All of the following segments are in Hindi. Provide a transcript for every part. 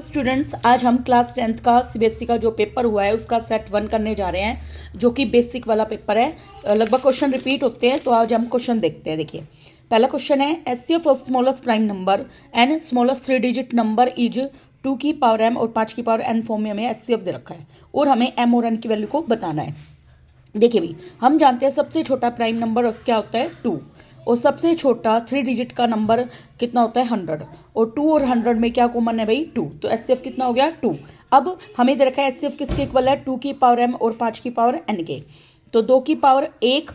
हेलो स्टूडेंट्स, आज हम क्लास 10th का सीबीएसई का जो पेपर हुआ है उसका सेट 1 करने जा रहे हैं, जो कि बेसिक वाला पेपर है। लगभग क्वेश्चन रिपीट होते हैं, तो आज हम क्वेश्चन देखते हैं। देखिए, पहला क्वेश्चन है HCF of smallest prime number and smallest 3 digit number is 2 की पावर m और 5 की पावर n फॉर्म में हमें एचसीएफ दे रखा है और हमें m और n की वैल्यू को बताना है। देखिए भाई, हम जानते हैं सबसे छोटा प्राइम नंबर क्या होता है 2, और सबसे छोटा 3 डिजिट का नंबर कितना होता है 100, और 2 और 100 में क्या कॉमन है भाई 2, तो एचसीएफ कितना हो गया 2। अब हमें दे रखा है एचसीएफ किसके इक्वल है 2 की पावर m और 5 की पावर n के, तो 2 की पावर 1,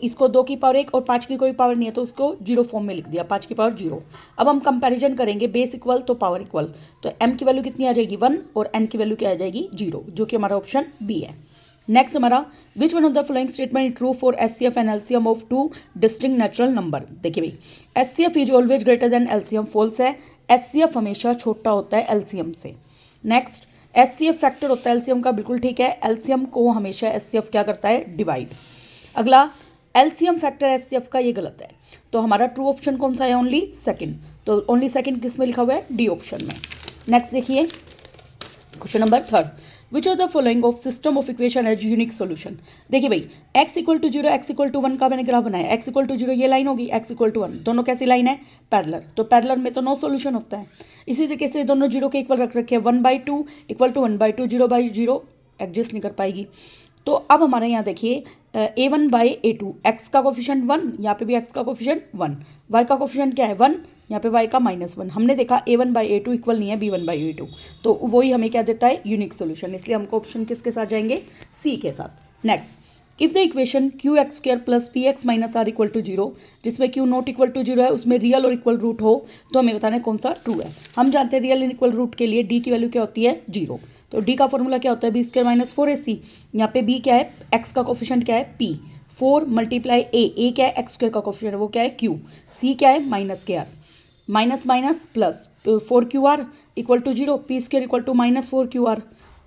इसको 2 की पावर 1 और 5 की कोई पावर नहीं है तो उसको जीरो फॉर्म में लिख दिया, 5 की पावर 0। अब हम कंपैरिजन करेंगे, बेस इक्वल तो पावर इक्वल, तो m की वैल्यू कितनी आ जाएगी 1 और n की वैल्यू क्या आ जाएगी 0, जो कि हमारा ऑप्शन बी है। नेक्स्ट हमारा which one of the following statement true for HCF and LCM of 2 distinct natural number. देखिए भाई, HCF is always greater than LCM, false है। एचसीएफ हमेशा छोटा होता है एलसीएम से। नेक्स्ट, एचसीएफ फैक्टर होता है एलसीएम का, बिल्कुल ठीक है। एलसीएम को हमेशा एचसीएफ क्या करता है डिवाइड। अगला, एलसीएम फैक्टर एचसीएफ का, ये गलत है, तो हमारा ट्रू ऑप्शन कौन सा है ओनली सेकंड, तो ओनली सेकंड किस में लिखा हुआ है डी ऑप्शन में। नेक्स्ट देखिए question number 3, which of the following of system of equation as unique solution. देखिए भाई, x equal to 0 x equal to 1 का मैंने ग्राफ बनाया, x इक्वल टू 0 ये लाइन होगी, x इक्वल टू 1, दोनों कैसी लाइन है पैरेलल, तो पैरेलल में तो नो सोल्यूशन होता है। इसी तरीके से दोनों जीरो के इक्वल रख रखे हैं, 1/2 इक्वल टू 1/2, 0/0 एडजस्ट नहीं कर पाएगी। तो अब हमारे यहाँ देखिए a1/a2, x का कोफिशिएंट 1, यहाँ पे भी x का कोफिशिएंट 1, y का कोफिशिएंट क्या है 1, यहाँ पे y का -1। हमने देखा a1/a2 इक्वल नहीं है b1/a2, तो वही हमें क्या देता है यूनिक सोल्यूशन, इसलिए हमको ऑप्शन किसके साथ जाएंगे सी के साथ। Next, if the equation qx² plus px minus r equal to 0, जिसमें q नॉट इक्वल टू 0 है, उसमें रियल और इक्वल रूट हो, तो हमें बताना है कौन सा ट्रू है। हम जानते हैं रियल एंड इक्वल रूट के लिए d की वैल्यू क्या होती है 0, तो d का फॉर्मूला क्या होता है b² माइनस 4ac। यहाँ पे b क्या है, x का कोफिशिएंट क्या है p, 4 मल्टीप्लाई a क्या है x² का कोफिशिएंट वो क्या है q, c क्या है -kr, minus minus plus 4qr equal to 0, p² equal to -4qr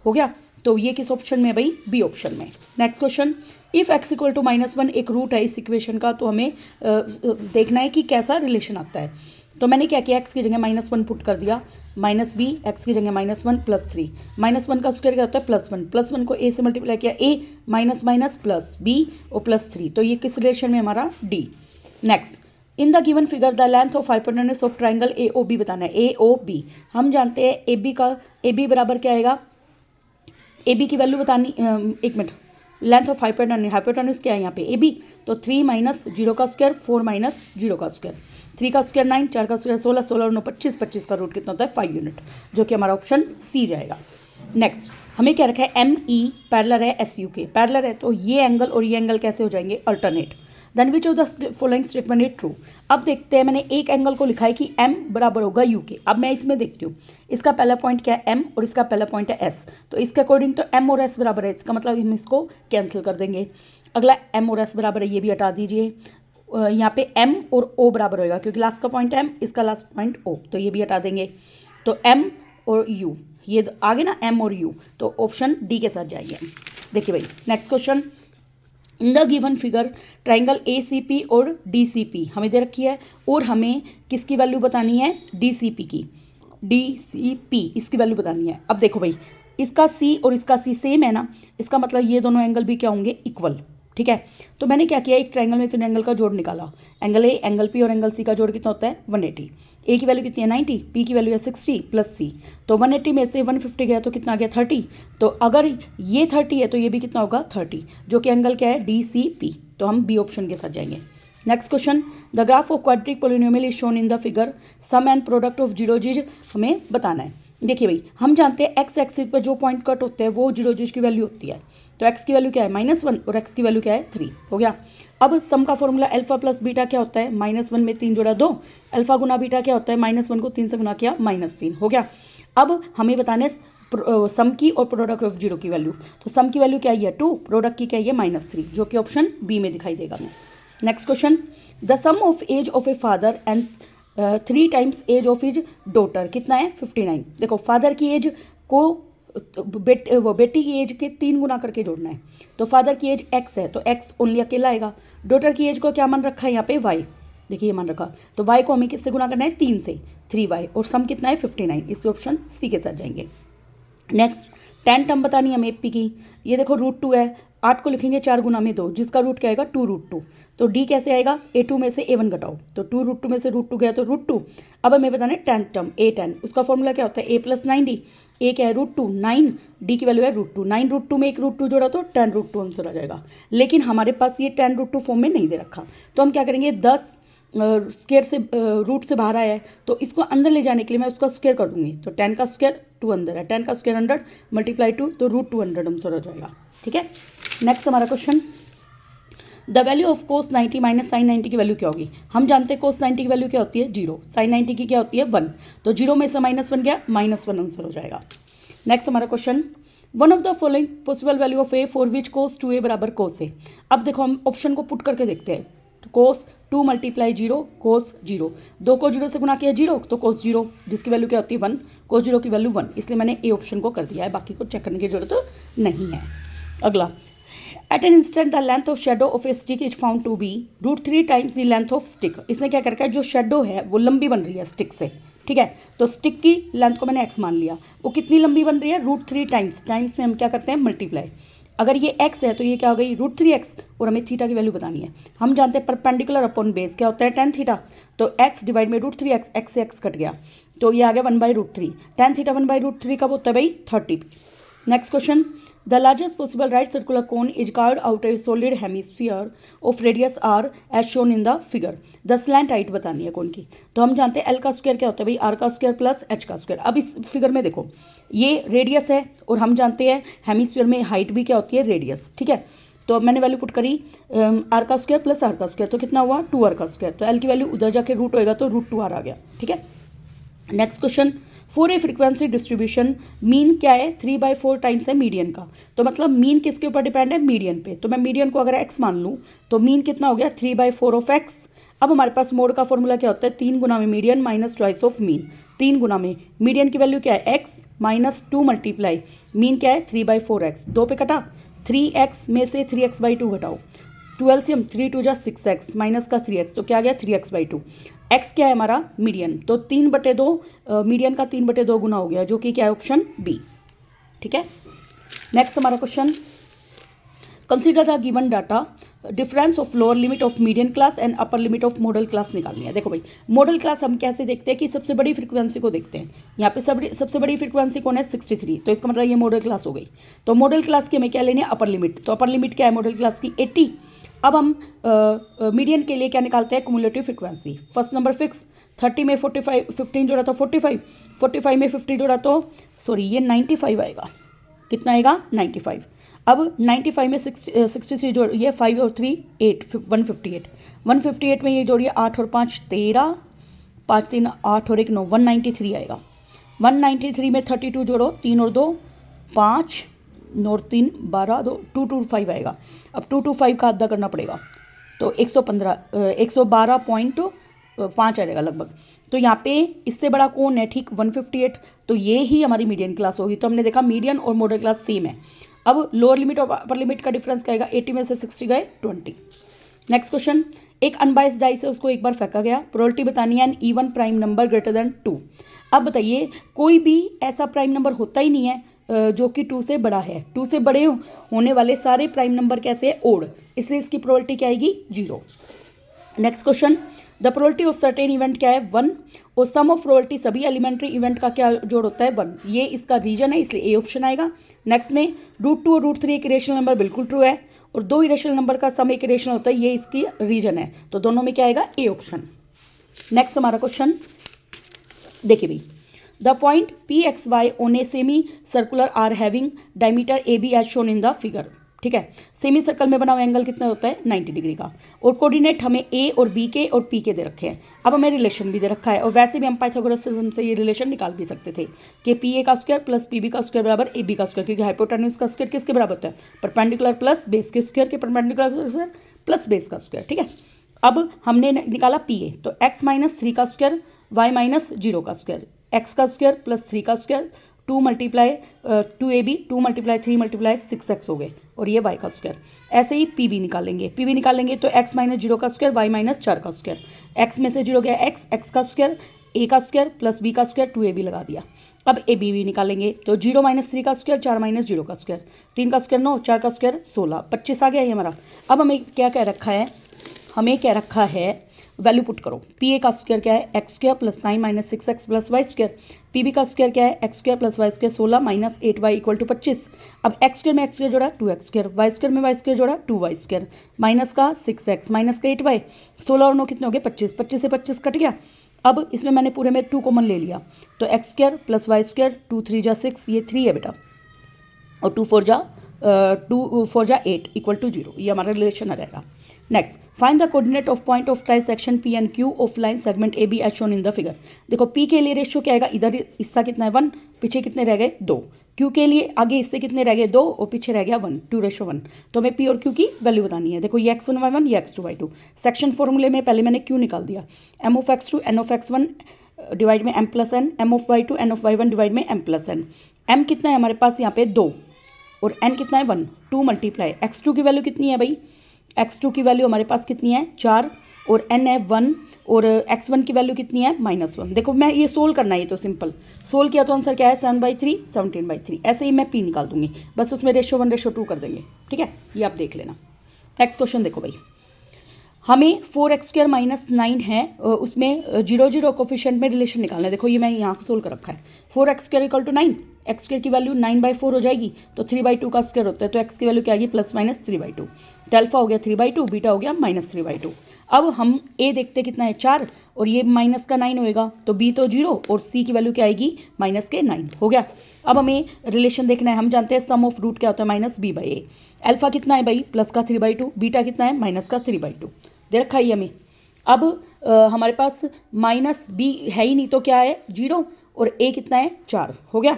हो गया। तो ये किस ऑप्शन में है भाई बी ऑप्शन में। Next question, if x equal to -1 एक रूट है इस इक्वेशन का, तो हमें देखना है कि कैसा रिलेशन आता है। तो मैंने क्या किया, x की जगह -1 पुट कर दिया, -b, x की जगह -1 प्लस 3, -1 का स्क्वायर क्या होता है +1, +1 को a से मल्टीप्लाई किया, a minus minus plus b और +3, तो ये किस रिलेशन में हमारा d। Next, in the given figure the length of hypotenuse of triangle AOB बताना है। AOB हम जानते हैं AB का, AB बराबर क्या आएगा, AB की वैल्यू बतानी, एक मिनट, लेंथ ऑफ हाइपोटेन्यूज क्या है यहाँ पे AB, तो 3 माइनस 0 का स्क्वायर 4 माइनस 0 का स्क्वायर, 3 का स्क्वायर 9, 4 का स्क्वायर 16, 16 और 9 25, 25 का रूट कितना होता है 5 यूनिट, जो कि हमारा ऑप्शन सी जाएगा। नेक्स्ट, हमें क्या रखा है ME पैरेलल है SU के, पैरेलल है तो ये एंगल और ये एंगल कैसे हो जाएंगे alternate. Then which of the following statement is true. अब देखते हैं, मैंने एक एंगल को लिखा है कि m बराबर होगा u के। अब मैं इसमें देखती हूँ, इसका पहला पॉइंट क्या है m और इसका पहला पॉइंट है s, तो इसके अकॉर्डिंग तो m और s बराबर है, इसका मतलब हम इसको कैंसिल कर देंगे। अगला m और s बराबर है, ये भी हटा दीजिए। यहाँ पे m और o बराबर होगा, क्योंकि लास्ट का पॉइंट m, इसका लास्ट पॉइंट o, तो ये भी हटा देंगे। तो m और u, ये आगे ना m और u, तो ऑप्शन डी के साथ जाइए। देखिए भाई, next question, in the given figure triangle ACP और DCP हमें दे रखी है, और हमें किसकी वैल्यू बतानी है DCP की, DCP इसकी वैल्यू बतानी है। अब देखो भाई, इसका C और इसका C सेम है ना, इसका मतलब ये दोनों एंगल भी क्या होंगे इक्वल, ठीक है। तो मैंने क्या किया, एक ट्राइंगल में 3 एंगल का जोड़ निकाला, एंगल A, एंगल P और एंगल C का जोड़ कितना होता है 180। A की वैल्यू कितनी है 90, P की वैल्यू है 60 प्लस C, तो 180 में से 150 गया तो कितना आ गया 30, तो अगर ये 30 है तो ये भी कितना होगा 30, जो कि एंगल क्या है DCP, तो हम बी ऑप्शन के साथ जाएंगे। Next question, the graph of quadric polynomial is shown in the figure, sum and product of zeros हमें बताना है। देखिए भाई, हम जानते हैं x एक्सिस पर जो पॉइंट कट होते हैं वो जीरोज की वैल्यू होती है, तो x की वैल्यू क्या है -1 और x की वैल्यू क्या है 3 हो गया। अब सम का फॉर्मूला अल्फा प्लस बीटा क्या होता है, -1 में 3 जोड़ा 2, अल्फा गुना बीटा क्या होता है, -1 को 3 से गुना किया -3 हो गया। अब हमें बताना है सम की और प्रोडक्ट ऑफ जीरो की वैल्यू, तो सम की वैल्यू क्या है 2, प्रोडक्ट की क्या है -3, जो कि ऑप्शन बी में दिखाई देगा हमें। Next question, the sum of age of a father and 3 times age of his daughter कितना है 59। देखो, फादर की एज को बेटी की एज के 3 गुना करके जोड़ना है, तो फादर की एज x है तो x ओनली अकेला आएगा, डॉटर की एज को क्या मान रखा है यहाँ पे y, देखिए ये मान रखा, तो y को हमें किससे गुना करना है, 3 से, 3y, और सम कितना है 59, इसलिए ऑप्शन सी के साथ जाएंगे। नेक्स्ट 10 टर्म बतानी है हमें एपी की। ये देखो √2 है, 8 को लिखेंगे 4 गुना में 2, जिसका रूट क्या आएगा 2√2। तो डी कैसे आएगा, a2 में से a1 घटाओ, तो 2√2 में से √2 गया तो √2। अब हमें बताना है 10 टर्म a10, उसका फॉर्मूला क्या होता है a + 9d, a क्या है √2, 9, डी की वैल्यू है √2, 9√2 में एक √2 जोड़ा तो 10√2 आंसर आ जाएगा। लेकिन हमारे पास ये 10√2 फॉर्म में नहीं दे रखा, तो हम क्या करेंगे, 10 स्क्वायर से रूट से बाहर आया है, तो इसको अंदर ले जाने के लिए मैं उसका स्क्वायर कर दूंगी, तो 10 का स्क्वायर 2 अंदर है, 10 का स्क्वायर 100 मल्टीप्लाई 2, तो √200 आंसर हो जाएगा। ठीक है, नेक्स्ट हमारा question, the value of cos 90 minus sin 90 की वैल्यू क्या होगी। हम जानते हैं cos 90 की वैल्यू क्या होती है 0, sin 90 की क्या होती है 1, तो 0 में से -1 गया, -1 आंसर हो जाएगा। नेक्स्ट हमारा question, one of the following possible value of a for which cos 2a बराबर cos a। अब देखो हम ऑप्शन को पुट करके देखते हैं, तो cos 2 मल्टीप्लाई 0 cos 0, 2 को 0 से गुना किया 0, तो cos 0 जिसकी वैल्यू क्या होती है 1, cos 0 की वैल्यू 1, इसलिए मैंने ए ऑप्शन को कर दिया है, बाकी को चेक करने की जरूरत नहीं है। अगला, at an instant the length of shadow of a stick is found to be √3 times the length of stick. इसने क्या कर रखा है, जो शेडो है वो लंबी बन रही है स्टिक से, ठीक है, तो स्टिक की लेंथ को मैंने x मान लिया, वो कितनी लंबी बन रही है √3 टाइम्स, टाइम्स में हम क्या करते हैं मल्टीप्लाई, अगर ये x है तो ये क्या हो गई √3x, और हमें थीटा की वैल्यू बतानी है। हम जानते हैं परपेंडिकुलर अपॉन बेस क्या होता है tan थीटा, तो x डिवाइड में √3x, x से x कट गया, तो ये आ गया 1/√3, tan थीटा 1/√3 कब होता है भाई 30। Next question, the largest possible right circular cone is carved out a solid hemisphere of radius r as shown in the figure. The slant height बतानी है कोन की, तो हम जानते हैं एल का स्क्वायर क्या होता है भाई आर का स्क्वायर प्लस एच का स्क्वायर। अब इस फिगर में देखो ये रेडियस है, और हम जानते हैं हेमिस्फीयर में हाइट भी क्या होती है रेडियस, ठीक है, तो अब मैंने वैल्यू पुट करी आर का स्क्वायर प्लस आर का स्क्वायर, तो कितना हुआ 2r का स्क्वायर, तो एल की वैल्यू उधर जाके रूट होएगा तो √2r आ गया। ठीक है, next question, for a frequency distribution mean क्या है 3/4 टाइम्स है मीडियन का, तो मतलब मीन किसके ऊपर डिपेंड है मीडियन पे, तो मैं मीडियन को अगर x मान लूँ तो मीन कितना हो गया 3/4 ऑफ x। अब हमारे पास मोड का फॉर्मूला क्या होता है 3 गुना में median minus twice of mean, 3 गुना में मीडियन की वैल्यू क्या है x माइनस 2 मल्टीप्लाई मीन क्या है 3/4x, 2 पे कटा 3x में से 3x/2 घटाओ, 2 एलसीएम 3 2 जा 6x माइनस का 3x, तो क्या आ गया 3x/2, x क्या है हमारा मीडियन, तो 3/2 मीडियन का 3/2 गुना हो गया, जो कि क्या है ऑप्शन बी। ठीक है, नेक्स्ट हमारा question, consider the given data difference of lower limit of median class and upper limit of model class निकालनी है। देखो भाई मॉडल क्लास हम कैसे देखते हैं कि सबसे बड़ी फ्रीक्वेंसी को देखते हैं, यहाँ पे सबसे बड़ी फ्रीक्वेंसी कौन है 63, तो इसका मतलब ये मॉडल क्लास हो गई। तो मॉडल क्लास की हमें क्या लेनी है अपर लिमिट, तो अपर लिमिट क्या है मॉडल क्लास की 80। अब हम मीडियन के लिए क्या निकालते हैं cumulative frequency, first number fix, 30 में 45 15 जोड़ा तो 45, 45 में 50 जोड़ा तो सॉरी ये 95 आएगा, कितना आएगा 95। अब 95 में 63 जोड़, ये 5 और 3 8 158, 158 में ये जोड़िए 8 और 5 13, 5 3 8 और 1 9, 193 आएगा। 193 में 32 जोड़ो, 3 और 2 5 9 और 3 12 2 225 आएगा। अब 225 का आधा करना पड़ेगा, तो 112.5 आ जाएगा लगभग। तो यहाँ पे इससे बड़ा कौन है ठीक 158, तो ये ही हमारी मीडियन क्लास होगी। तो हमने देखा मीडियन और मॉडल क्लास सेम है। अब लोअर लिमिट और अपर लिमिट का डिफरेंस क्या आएगा, 80 में से 60 गए 20। नेक्स्ट क्वेश्चन, एक अनबाइस्ड डाइस है उसको एक बार फेंका गया, प्रोबेबिलिटी बतानी है an even prime number greater than 2। अब बताइए कोई भी ऐसा प्राइम नंबर होता ही नहीं है जो कि 2 से बड़ा है, 2 से बड़े होने वाले सारे प्राइम नंबर कैसे है ओड, इसलिए इसकी प्रोबेबिलिटी क्या आएगी 0। Next question, the probability of certain event क्या है 1, और सम ऑफ प्रोबेबिलिटी सभी एलिमेंट्री इवेंट का क्या जोड़ होता है 1, ये इसका रीजन है इसलिए ए ऑप्शन आएगा। नेक्स्ट में √2 और √3 एक इरेशनल नंबर बिल्कुल ट्रू है, और 2 इरेशनल नंबर का सम एक इरेशनल होता है, ये इसकी रीजन है, तो दोनों में क्या आएगा ए ऑप्शन। नेक्स्ट हमारा क्वेश्चन देखिए भाई, the point PXY on a semi circular are having diameter AB as shown in the figure. ठीक है, सेमी सर्कल में बना हुआ एंगल कितना होता है 90 डिग्री का, और कोऑर्डिनेट हमें A और B के और P के दे रखे हैं। अब हमें रिलेशन भी दे रखा है, और वैसे भी हम पाइथागोरस थ्योरम से ये रिलेशन निकाल भी सकते थे कि PA का स्क्वायर प्लस PB का स्क्वायर बराबर AB का स्क्वायर, क्योंकि हाइपोटेन्यूज का स्क्वायर किसके बराबर होता है परपेंडिकुलर प्लस बेस के स्क्वायर के परपेंडिकुलर स्क्वायर प्लस बेस का स्क्वायर। ठीक है, अब हमने निकाला PA, तो x - 3 का स्क्वायर y - 0 का स्क्वायर, x का स्क्वायर प्लस 3 का square 2 multiply 2ab 2 multiply 3 multiply 6x हो गए और ये y का स्क्वायर। ऐसे ही पी बी निकालेंगे तो x माइनस 0 का स्क्वायर y माइनस 4 का स्क्वायर। x में से 0 गया x का स्क्वायर a का स्क्वायर प्लस b का स्क्वायर 2ab लगा दिया। अब ए बी भी निकालेंगे तो 0 माइनस 3 का स्क्वायर 4 माइनस 0 का स्क्वायर, 3 का स्क्वायर 9, 4 का स्क्वायर 16, 25 आ गया ये हमारा। अब हमें क्या कह रखा है, वैल्यू पुट करो। पी ए का स्क्वायर क्या है, x square plus 9 minus 6x plus y square. P B का स्क्वायर क्या है, x square plus y square 16 minus 8y equal to 25। अब एक्स स्क्वायर में एक्स स्क्वायर जोड़ा 2x स्क्वायर, वाई स्क्वायर में वाई स्क्वायर जोड़ा 2y स्क्वायर, माइनस का 6x माइनस का 8y, 16 और 9 कितने हो गए 25, 25 से 25 कट गया। अब इसमें मैंने पूरे में 2 कॉमन ले लिया तो x square plus y square 2 3 जा 6, ये 3 है बेटा, और 2 4 जा 8 इक्वल टू 0, ये हमारा रिलेशन आ जाएगा। Next, find the coordinate of point of trisection P and Q of line segment A B as shown in the figure. देखो पी के लिए रेशियो क्या आएगा, इधर हिस्सा कितना है 1, पीछे कितने रह गए 2। क्यू के लिए आगे हिस्से कितने रह गए 2 और पीछे रह गया 1, 2:1। तो हमें पी और क्यू की वैल्यू बतानी है। देखो ये x1y1 ये x2y2। सेक्शन फॉर्मूले में पहले मैंने क्यू निकाल दिया, m of x2 n of x1 divide में m plus n, m of y2 n of y1 divide में m प्लस n। m कितना है हमारे पास यहाँ पे 2 और n कितना है 1, 2 मल्टीप्लाई x2 की वैल्यू कितनी है भाई, x2 की वैल्यू हमारे पास कितनी है 4 और n है 1 और x1 की वैल्यू कितनी है -1। देखो मैं ये सोल्व करना है, ये तो सिंपल सोल्व किया तो आंसर क्या है 7/3 17/3। ऐसे ही मैं p निकाल दूंगी, बस उसमें रेशो 1:2 कर देंगे, ठीक है, ये आप देख लेना। नेक्स्ट क्वेश्चन देखो भाई, हमें 4x² माइनस 9 है, उसमें 0 0 कोफिशिएंट में रिलेशन निकालना है। देखो ये मैं यहाँ सोल्व कर रखा है, 4x² इक्वल टू 9, x² की वैल्यू 9/4 हो जाएगी तो 3/2 का स्क्वायर होता है, तो x की वैल्यू क्या आएगी प्लस माइनस 3/2। तो अल्फा हो गया 3/2, बीटा हो गया -3/2। अब हम a देखते कितना है 4 और ये माइनस का 9 होएगा तो b तो 0 और c की वैल्यू क्या आएगी -9 हो गया। अब हमें रिलेशन देखना है, हम जानते हैं सम ऑफ रूट क्या होता है -b/a। अल्फा कितना है भाई प्लस का 3/2, बीटा कितना है माइनस का 3/2 दे रखा है हमें। अब हमारे पास -b है ही नहीं तो क्या है 0 और a कितना है 4 हो गया।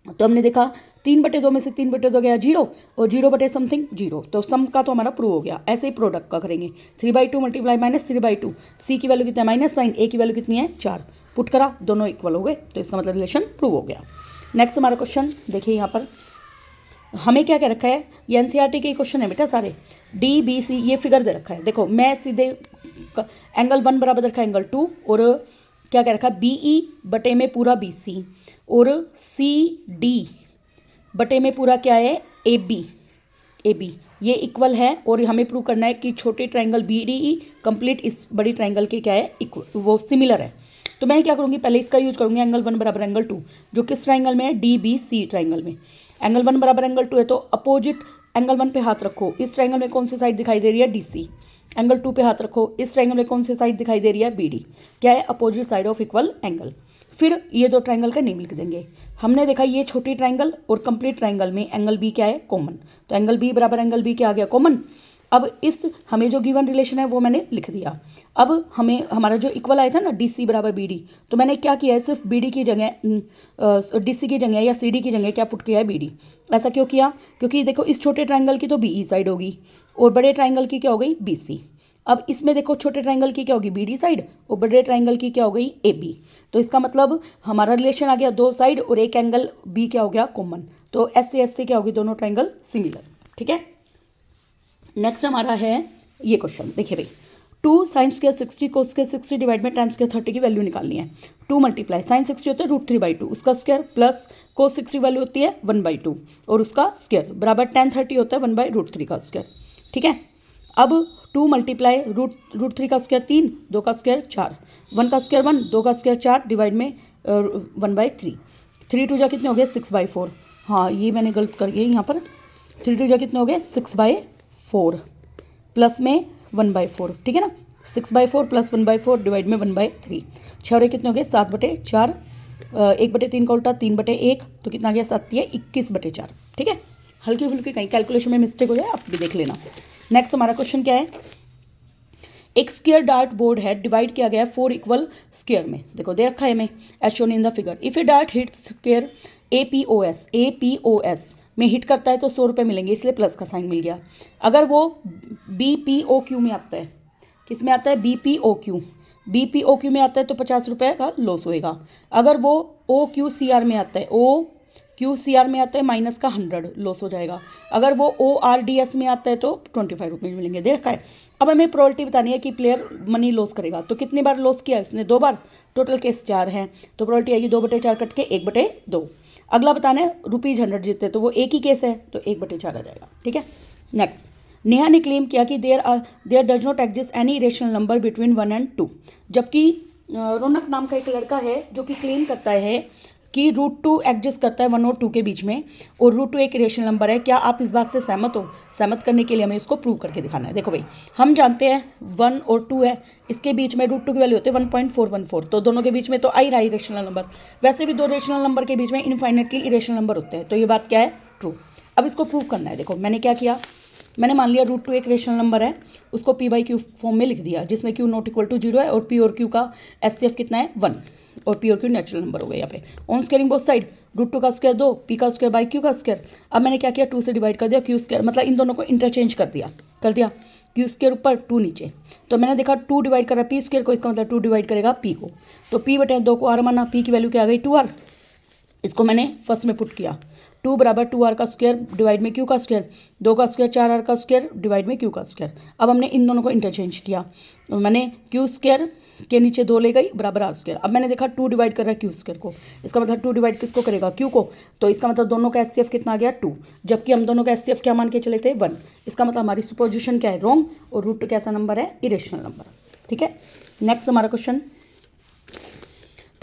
तो हमने देखा 3/2 में से 3/2 गया 0 और 0 समथिंग 0, तो सम का तो हमारा प्रूव हो गया। ऐसे ही प्रोडक्ट का करेंगे, 3/2 मल्टीप्लाई -3/2, c की वैल्यू कितना है -9, a की वैल्यू कितनी है 4, पुट करा दोनों इक्वल हो गए तो इसका मतलब रिलेशन प्रूव हो गया। नेक्स्ट हमारा क्वेश्चन देखिए, यहाँ पर हमें क्या कह रखा है, ये एनसीईआरटी के क्वेश्चन है बेटा सारे, DBC ये फिगर दे रखा है। देखो मैं सीधे एंगल 1 बराबर रखा है एंगल 2 और क्या कह रखा है BE बटे में पूरा BC और CD बटे में पूरा क्या है AB ये इक्वल है और हमें प्रूव करना है कि छोटे ट्राइंगल BDE कंप्लीट इस बड़ी ट्राइंगल के क्या है वो सिमिलर है। तो मैं क्या करूँगी, पहले इसका यूज करूँगी एंगल 1 बराबर एंगल 2, जो किस ट्राइंगल में है DBC ट्राइंगल में। एंगल 1 बराबर एंगल 2 है तो अपोजिट एंगल 1 पे हाथ रखो, इस ट्राइंगल में कौन सी साइड दिखाई दे रही है DC। एंगल 2 पे हाथ रखो, इस ट्राइंगल में कौन सी साइड दिखाई दे रही है BD, क्या है opposite side of equal angle. फिर ये दो ट्राइंगल का नेम लिख देंगे। हमने देखा ये छोटी ट्राइंगल और कंप्लीट ट्राइंगल में एंगल B क्या है कॉमन, तो एंगल B बराबर एंगल B क्या आ गया कॉमन। अब इस हमें जो गिवन रिलेशन है वो मैंने लिख दिया। अब हमें हमारा जो इक्वल आया था ना DC बराबर BD, तो मैंने क्या किया है सिर्फ BD की जगह DC की जगह या CD की जगह क्या पुट किया है BD। ऐसा क्यों किया, क्योंकि देखो इस छोटे ट्राइंगल की तो BE साइड होगी और बड़े ट्राइंगल की क्या हो गई BC। अब इसमें देखो छोटे ट्राइंगल की क्या होगी BD साइड और बड़े ट्राइंगल की क्या हो गई AB। तो इसका मतलब हमारा रिलेशन आ गया दो साइड और एक एंगल B क्या हो गया कॉमन, तो ऐसे क्या होगी दोनों ट्राइंगल सिमिलर, ठीक है। नेक्स्ट हमारा है ये क्वेश्चन, देखिए भाई 2 sin square 60 cos square 60 divide में tan स्क्वायर 30 की वैल्यू निकालनी है। 2 मल्टीप्लाई sin 60 होता है √3/2 उसका स्क्वायर प्लस cos 60 वैल्यू होती है 1/2 और उसका स्क्वायर बराबर tan 30 होता है 1/√3 का स्क्वायर, ठीक है। अब 2 मल्टीप्लाई √3 का स्क्वायर 3, 2 का स्क्वायर 4, 1 का स्क्वायर 1, 2 का स्क्वायर 4 डिवाइड में 1/3, 3 2 जा कितने हो गए 6/4। हाँ ये मैंने गलत कर दिया यहाँ पर, 3 2 जा कितने हो गए 6/4 प्लस में 1/4, ठीक है ना। 6/4 प्लस 1/4 डिवाइड में 1/3, 6 कितने हो गए 7/4, 1/3 का उल्टा 3/1, तो कितना आ गया 7 या 21/4, ठीक है। हल्की फुल्की कहीं कैलकुलेशन में मिस्टेक हो जाए आप भी देख लेना। नेक्स्ट हमारा क्वेश्चन क्या है, एक स्क्वायर डार्ट बोर्ड है डिवाइड किया गया है 4 इक्वल स्क्वायर में। देखो दे रखा है हमें as shown in the figure, if a dart hit square APOS में हिट करता है तो 100 रुपये मिलेंगे, इसलिए प्लस का साइन मिल गया। अगर वो BPOQ में आता है, किस में आता है BPOQ, B P O Q में आता है तो 50 रुपये का लॉस होएगा। अगर वो ओ क्यू सी आर में आता है, ओ क्यू सी आर में आता है माइनस का 100 लॉस हो जाएगा। अगर वो ओ आर डी एस में आता है तो 25 रुपये मिलेंगे। देखा है। अब हमें प्रोबेबिलिटी बतानी है कि प्लेयर मनी लॉस करेगा। तो कितनी बार लॉस किया है उसने? 2 बार। टोटल केस 4 हैं तो प्रोबेबिलिटी आएगी 2/4 कट के 1/2। अगला बताना है ₹100 जीतते तो वो एक ही केस है तो 1/4 आ जाएगा। ठीक है। नेक्स्ट, नेहा ने क्लेम किया कि there does not exist any irrational number between 1 and 2। जबकि रौनक नाम का एक लड़का है जो कि क्लेम करता है कि √2 एग्जिस्ट करता है 1 और 2 के बीच में, और √2 एक इरेशनल नंबर है। क्या आप इस बात से सहमत हो? सहमत करने के लिए हमें इसको प्रूव करके दिखाना है। देखो भाई, हम जानते हैं 1 और 2 है, इसके बीच में √2 की वैल्यू होती है 1.414, तो दोनों के बीच में तो आ ही रहा है इरेशनल नंबर। वैसे भी 2 रेशनल नंबर के बीच में इनफाइनाइटली इरेशनल नंबर होते हैं, तो ये बात क्या है? ट्रू। अब इसको प्रूव करना है। देखो मैंने क्या किया, मैंने मान लिया √2 एक रेशनल नंबर है, उसको p/q फॉर्म में लिख दिया, जिसमें q नॉट इक्वल टू 0 है और p और q का SCF कितना है? 1, और p और q नेचुरल नंबर हो गया यहाँ पे। ऑन स्क्वायरिंग बोथ साइड, √2 का स्क्वायर 2, p का स्क्वायर बाई q का स्क्वायर। अब मैंने क्या किया, 2 से डिवाइड कर दिया, q स्क्वायर मतलब इन दोनों को इंटरचेंज कर दिया q स्क्वायर ऊपर 2 नीचे। तो मैंने देखा 2 डिवाइड कर रहा है p स्क्वायर को, इसका मतलब 2 डिवाइड करेगा p को, तो p/2 को r माना, p की वैल्यू क्या आ गई? 2r। इसको मैंने फर्स्ट में पुट किया, 2 बराबर 2r का स्क्वायर डिवाइड में q का स्क्वायर, 2 का स्क्वायर 4r का स्क्वायर डिवाइड में q का स्क्वायर। अब हमने इन दोनों को इंटरचेंज किया, मैंने q स्क्वायर के नीचे 2 ले गई बराबर r स्क्वायर। अब मैंने देखा 2 डिवाइड कर रहा है q स्क्वायर को, इसका मतलब 2 डिवाइड किसको करेगा? q को, तो इसका मतलब दोनों का SCF कितना आ गया? 2, जबकि हम दोनों का SCF क्या मान के चले थे? 1। इसका मतलब हमारी सुपोजिशन क्या है? रॉन्ग, और √2 कैसा नंबर है? Irrational number. ठीक है। नेक्स्ट हमारा question,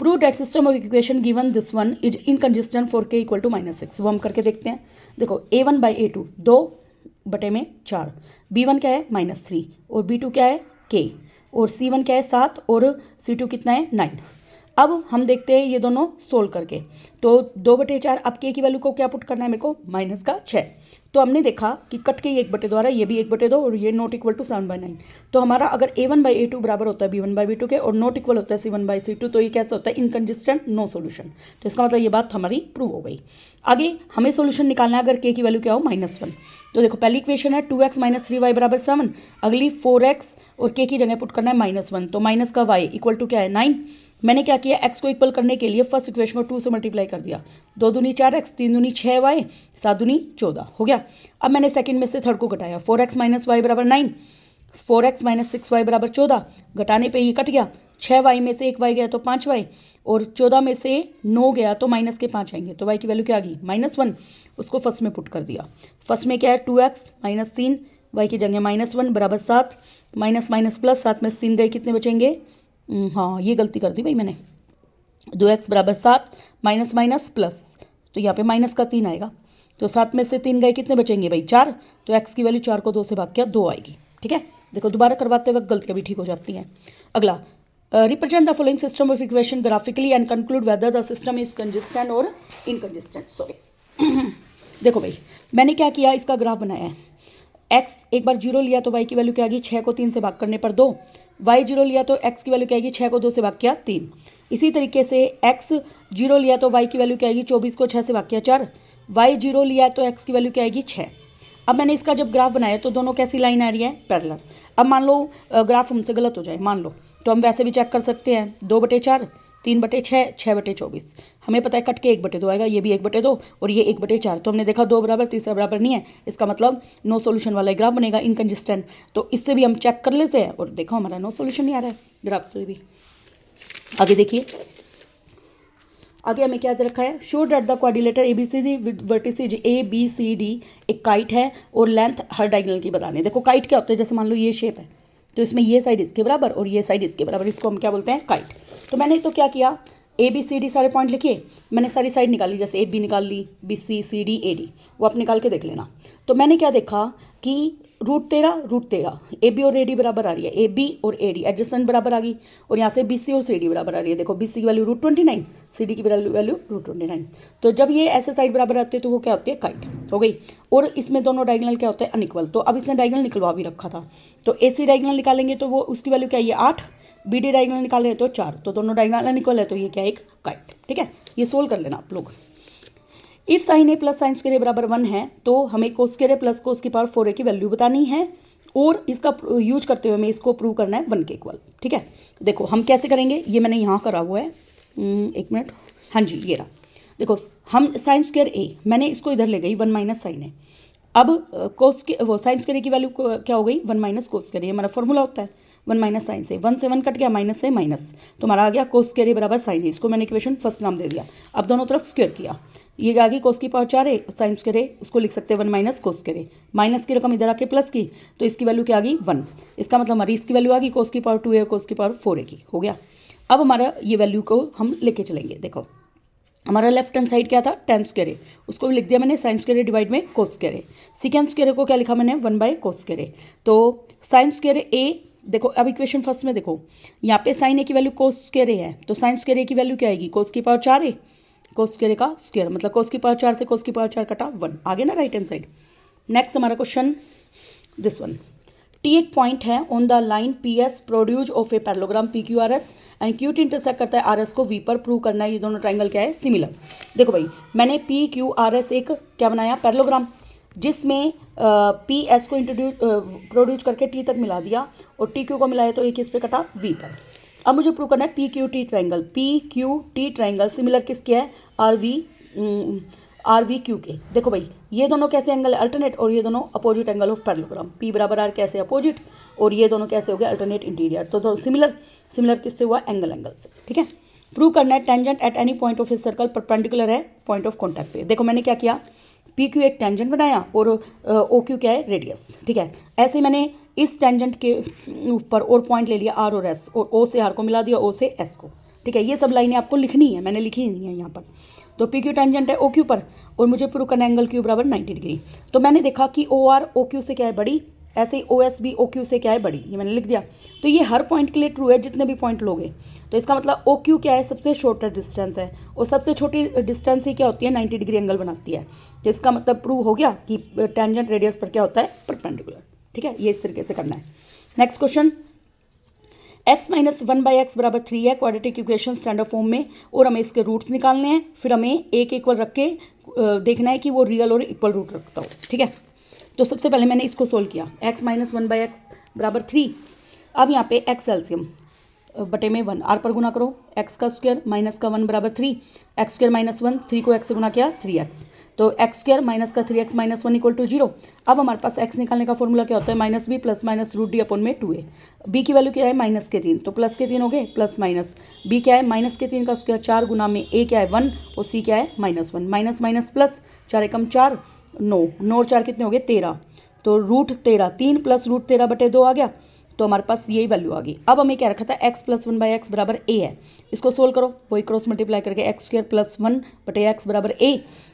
prove that system of equation given this one is inconsistent for k equal to -6। वो हम करके देखते हैं। देखो a1/a2 2/4, b1 क्या है? -3, और b2 क्या है? k, और c1 क्या है? 7, और c2 कितना है? 9। अब हम देखते हैं ये दोनों सोल्व करके, तो 2/4, अब k की वैल्यू को क्या पुट करना है मेरे को? -6। तो हमने देखा कि कट के ये 1/2 आ रहा है, ये भी 1/2 और ये नॉट इक्वल टू 7/9। तो हमारा अगर a1/a2 बराबर होता है b1/b2 के और नॉट इक्वल होता है c1/c2, तो ये कैसे होता है? Inconsistent, no solution. तो इसका मतलब ये बात हमारी प्रूव हो गई। आगे हमें सोल्यूशन निकालना है अगर k की वैल्यू क्या हो? -1। तो देखो पहली इक्वेशन है 2x - 3y = 7, अगली 4x और k की जगह पुट करना है -1, तो माइनस का y इक्वल टू क्या है? 9। मैंने क्या किया, x को इक्वल करने के लिए फर्स्ट इक्वेशन को 2 से मल्टीप्लाई कर दिया, 2 दूनी 4x, 3 दूनी 6y, 7 दूनी 14 हो गया। अब मैंने सेकंड में से थर्ड को घटाया, 4x - y = 9, 4x - 6y = 14, घटाने पे ये कट गया, 6y में से 1 y गया तो 5y, और 14 में से 9 गया तो माइनस के 5 आएंगे, तो y की वैल्यू क्या आ गई? -1। उसको फर्स्ट में पुट कर दिया। फर्स्ट में क्या है? 2x - 3 y की जगह -1 बराबर 7, माइनस माइनस प्लस, 7 में से 3 गए, कितने बचेंगे? हाँ ये गलती कर दी भाई मैंने, 2x = 7 माइनस माइनस प्लस, तो यहाँ पे माइनस का 3 आएगा, तो 7 में से 3 गए, कितने बचेंगे भाई? 4। तो x की वैल्यू 4 को 2 से भाग किया, 2 आएगी। ठीक है। देखो दोबारा करवाते वक्त गलतियाँ भी ठीक हो जाती हैं। अगला, represent the following system of equation graphically and conclude whether the system is consistent और इनकंसिस्टेंट। सॉरी देखो भाई मैंने क्या किया, इसका ग्राफ बनाया है। x एक बार 0 लिया तो y की वैल्यू क्या आ गई? 6 को 3 से भाग करने पर 2। y 0 लिया तो x की वैल्यू क्या आएगी? 6 को 2 से भाग किया 3। इसी तरीके से x 0 लिया तो y की वैल्यू क्या आएगी? 24 को 6 से भाग किया 4। y 0 लिया तो x की वैल्यू क्या आएगी? 6। अब मैंने इसका जब ग्राफ बनाया तो दोनों कैसी लाइन आ रही है? पैरेलल। अब मान लो ग्राफ हमसे गलत हो जाए, मान लो, तो हम वैसे भी चेक कर सकते हैं, 2/4, 3/6, 6/24। हमें पता है कट के 1/2 आएगा, ये भी 1/2 और ये 1/4। तो हमने देखा 2 बराबर, तीसरा बराबर नहीं है, इसका मतलब नो सोल्यूशन वाला ग्राफ बनेगा, इनकंसिस्टेंट। तो इससे भी हम चेक कर लेते हैं, और देखो हमारा नो सोल्यूशन नहीं आ रहा है ग्राफ से भी। आगे देखिए, आगे हमें क्या दे रखा है? Show that the quadrilateral ABCD with vertices ABCD एक काइट है और लेंथ हर डायगोनल की बतानी है। देखो काइट क्या होता है, जैसे मान लो ये शेप है, तो इसमें ये साइड इसके बराबर और ये साइड इसके बराबर, इसको हम क्या बोलते हैं? काइट। तो मैंने तो क्या किया, ABCD सारे पॉइंट लिखिए, मैंने सारी साइड निकाली, जैसे AB निकाल ली, BC CD AD, वो आप निकाल के देख लेना। तो मैंने क्या देखा कि √13 AB और AD बराबर आ रही है, AB और AD एडजस्टेंट बराबर आ गई, और यहाँ से BC और CD बराबर आ रही है। देखो BC की वैल्यू √29, CD की वैल्यू √29। तो जब ये ऐसे साइड बराबर आते हैं तो वो क्या होती है? काइट हो गई। और इसमें दोनों डायगोनल क्या होते हैं? अनइक्वल। तो अब इसने डायगोनल निकलवा भी रखा था, तो AC डायगोनल निकालेंगे तो वो उसकी वैल्यू क्या है? ये 8, BD डायगोनल निकालें तो 4, तो दोनों डायगोनल अनइक्वल है, तो ये क्या है? एक काइट। ठीक है, ये सोल्व कर लेना आप लोग। If sine A plus sine square A बराबर 1 है तो हमें cos square A plus cos की पावर 4A की वैल्यू बतानी है, और इसका यूज करते हुए हमें इसको प्रूव करना है 1 के इक्वल। ठीक है, देखो हम कैसे करेंगे, ये मैंने यहाँ करा हुआ है, एक मिनट, हाँ जी ये रहा। देखो हम साइन स्क्वायर ए, मैंने इसको इधर ले गई, 1 माइनस साइन है। अब कोस के वो साइन स्क्वायर की वैल्यू क्या हो गई, 1 माइनस कोस स्क्वायर, ये हमारा फॉर्मूला होता है 1 माइनस साइन से, 1 से 1 कट गया, माइनस से माइनस, तो हमारा आ गया कोस स्क्वायर बराबर साइन है। इसको मैंने इक्वेशन फर्स्ट नाम दे दिया। अब दोनों तरफ स्क्वायर किया, ये आ गई कोस की पावर 4 है, साइन स्क्वायर है उसको लिख सकते हैं 1 माइनस कोस स्क्वायर, माइनस की रकम इधर आके प्लस की, तो इसकी वैल्यू क्या आ गई 1। इसका मतलब हमारी इसकी वैल्यू आ गई कोस की पावर 2 है, कोस की पावर 4 है की, हो गया। अब हमारा ये वैल्यू को हम लेके चलेंगे। देखो हमारा लेफ्ट हैंड साइड क्या था, टेन स्क्वायर है, उसको भी लिख दिया मैंने साइन स्क्वायर डिवाइड में कोस स्क्वायर है। सिकेंड स्क्वायर को क्या लिखा मैंने 1 बाय कोस स्क्वायर। तो साइन स्क्वायर ए, देखो अब इक्वेशन फर्स्ट में देखो यहाँ पे साइन ए की वैल्यू कोस स्क्वायर है, तो साइन स्क्वायर ए की वैल्यू क्या आएगी, कोस की पावर 4 है, कोस स्क्वायर का स्क्वायर मतलब कोस की पावर 4 से कोस की पावर 4 कटा 1, आगे ना राइट हैंड साइड। नेक्स्ट हमारा क्वेश्चन दिस वन, टी एक पॉइंट है on the line P S produce of a parallelogram P Q R S and Q T intersect करता है आर एस को वी पर, प्रूव करना है ये दोनों ट्राइंगल क्या है, सिमिलर। देखो भाई मैंने पी क्यू आर एस एक क्या बनाया, पैरेललोग्राम, जिसमें पी एस को इंट्रोड्यूस प्रोड्यूस करके टी तक मिला दिया और टी क्यू को मिलाया तो एक इस पे कटा वी पर। अब मुझे प्रूव करना है P Q T triangle, P Q T triangle similar किसके है, आर वी क्यू के। देखो भाई ये दोनों कैसे एंगल अल्टरनेट और ये दोनों opposite angle of parallelogram, P बराबर आर कैसे अपोजिट और ये दोनों कैसे हो गए अल्टरनेट इंटीरियर, तो सिमिलर, सिमिलर किससे हुआ, एंगल से। ठीक है, प्रूव करना है tangent at any point of a circle perpendicular है पॉइंट ऑफ कॉन्टैक्ट पे। देखो मैंने क्या किया, पी क्यू एक टेंजेंट बनाया और ओ क्यू क्या है, रेडियस। ठीक है, ऐसे मैंने इस टेंजेंट के ऊपर और पॉइंट ले लिया आर और एस, और ओ से आर को मिला दिया, ओ से एस को। ठीक है, ये सब लाइनें आपको लिखनी है, मैंने लिखी नहीं है यहाँ पर। तो पी क्यू टेंजेंट है ओ क्यू पर और मुझे प्रूव करना एंगल क्यू बराबर 90 डिग्री। तो मैंने देखा कि ओ आर ओ क्यू से क्या है बड़ी, ऐसे ही ओ एस भी ओ क्यू से क्या है बड़ी, ये मैंने लिख दिया। तो ये हर पॉइंट के लिए ट्रू है जितने भी पॉइंट लोगे। तो इसका मतलब ओ क्यू क्या है, सबसे शॉर्टर डिस्टेंस है और सबसे छोटी डिस्टेंस ही क्या होती है, 90 डिग्री एंगल बनाती है। तो इसका मतलब प्रूव हो गया कि टेंजेंट रेडियस पर क्या होता है, परपेंडिकुलर। ठीक है, ये इस तरीके से करना है। Next question, x minus 1 by x बराबर 3 है क्वाड्रेटिक इक्वेशन स्टैंडर्ड फॉर्म में, और हमें इसके रूट्स निकालने हैं, फिर हमें एक इक्वल रख के देखना है कि वो रियल और इक्वल रूट रखता हो। ठीक है, तो सबसे पहले मैंने इसको सोल्व किया, x माइनस 1 बाई एक्स बराबर 3। अब यहाँ पे x एल्सियम बटे में 1, आर पर गुना करो, x का स्क्वायर माइनस का 1 बराबर 3, एक्स स्क्वायर माइनस 1, 3 को x से गुना किया 3x, तो एक्स स्क्वायर माइनस का 3x माइनस 1 इक्वल टू 0। अब हमारे पास x निकालने का फॉर्मूला क्या होता है, minus B plus minus root D upon में 2a। b की वैल्यू क्या है, माइनस के 3, तो प्लस के 3 हो गए, प्लस माइनस b क्या है, माइनस के 3 का स्क्वायर 4 गुना में a क्या है 1 और c क्या है माइनस 1, माइनस माइनस प्लस, 4 एकम 4, 9, 9 और 4 कितने हो गए 13, तो रूट 13, 3 प्लस रूट 13 बटे 2 आ गया, तो हमारे पास यही वैल्यू आ गई। अब हमें क्या रखा था, x प्लस 1 बाई एक्स बराबर a है, इसको सोल्व करो, वही क्रॉस मल्टीप्लाई करके एक्स स्क्वायर प्लस 1 बटे एक्स बराबर a,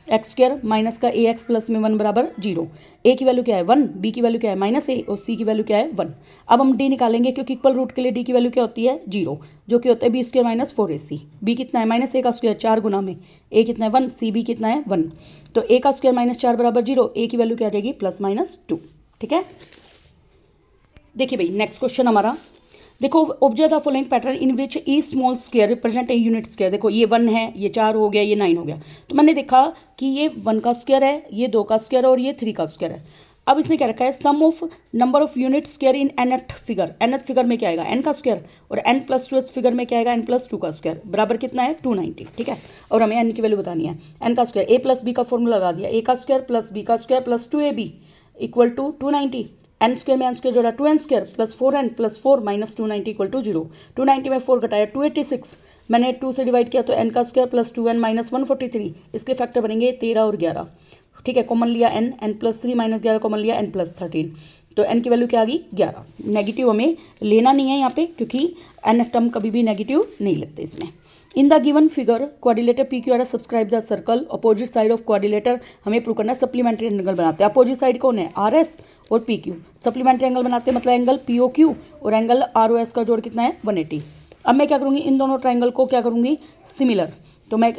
एक्स स्क्वायर माइनस का a एक्स प्लस में 1 बराबर 0, a की वैल्यू क्या है 1, b की वैल्यू क्या है माइनस a और c की वैल्यू क्या है 1। अब हम d निकालेंगे क्योंकि इक्वल रूट के लिए d की वैल्यू क्या होती है 0, जो कि होता है b square minus 4ac। b कितना है, माइनस a का स्क्वायर 4 गुना में a कितना है 1, c b कितना है 1, तो a का स्क्वायर माइनस 4 बराबर 0, a की वैल्यू क्या आ जाएगी प्लस माइनस 2। ठीक है, देखिए भाई नेक्स्ट क्वेश्चन हमारा, देखो observe the following pattern in which E small square represent a unit square. देखो ये 1 है, ये 4 हो गया, ये 9 हो गया, तो मैंने देखा कि ये 1 का स्क्वायर है, ये 2 का स्क्वायर है और ये 3 का स्क्वायर है। अब इसने क्या रखा है, sum of number of unit square in nth figure, nth figure में क्या आएगा n का स्क्वायर, और n प्लस 2 फिगर में क्या आएगा n प्लस 2 का स्क्वायर, बराबर कितना है 290। ठीक है, और हमें n की वैल्यू बतानी है, n का स्क्वायर a प्लस बी का फॉर्मूला लगा दिया, a का स्क्वायर प्लस b का square plus 2ab equal to 290, N square में एन स्क्वायर जोड़ा 2n square plus 4n plus 4 minus 290 equal to 0, 290 में 4 घटाया 286, मैंने 2 से डिवाइड किया तो n का स्क्वायर प्लस 2n माइनस 143, इसके फैक्टर बनेंगे 13 और 11। ठीक है, कॉमन लिया n प्लस 3 माइनस 11 कॉमन लिया n प्लस 13, तो n की वैल्यू क्या आ गई 11। नेगेटिव हमें लेना नहीं है यहाँ पे क्योंकि n टर्म कभी भी नेगेटिव नहीं लगते इसमें। In the given figure quadrilateral P Q R S subscribe the circle, opposite side of quadrilateral हमें प्रूव करना है, सप्लीमेंट्री एंगल बनाते हैं। अपोजिट साइड कौन है, आर एस और पी क्यू, सप्लीमेंट्री एंगल बनाते हैं मतलब एंगल पी ओ क्यू और एंगल आर ओ एस का जोड़ कितना है 180। अब मैं क्या करूँगी, इन दोनों ट्राइंगल को क्या करूँगी सिमिलर, तो मैं